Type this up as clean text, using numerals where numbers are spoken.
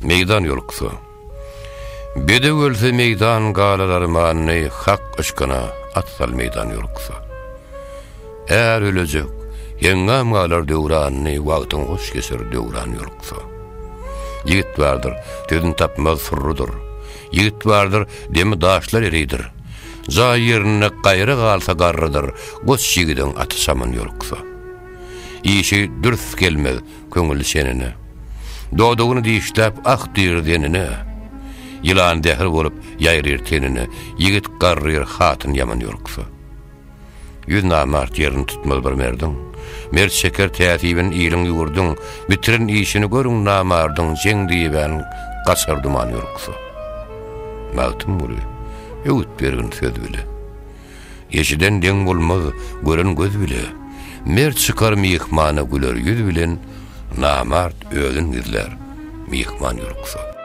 Meydan yoluksu. Bede ölse meydan galalarmanny hak ışkına atsal meydan yoluksu. Eğer ölecek, yengam galar döwranyny wagtyň hoş geçer döwran yoluksu. Yigit vardır, tedin tapmaz surrudur. Yigit vardır, demi daşlar eridir. Za yerine gaýry galsa garrydyr, goç yigidin atysamyn yoluksu. İşi dürüst gelmez köňüli senine. Doğduğunu diýişläp ak dirdenine. Yılan dehir bolup ýaýryr tenine. Yigit garryr hatyn yaman ýoluksa. Yüz namart yerini tutmaz bir merdiň. Mert şeker täsibin ýylyň ýugurdyň. Bitirin işini görüň namardyň jeň diýben gaçar duman ýoluksa. Mawtym bolu. Ýewit bergin söz bile. Ýeşiden deň bolmaz gören göz bile. Mert çykar mihmana güler yüz bilen. Namart ölün gizler, mihman yuruksa.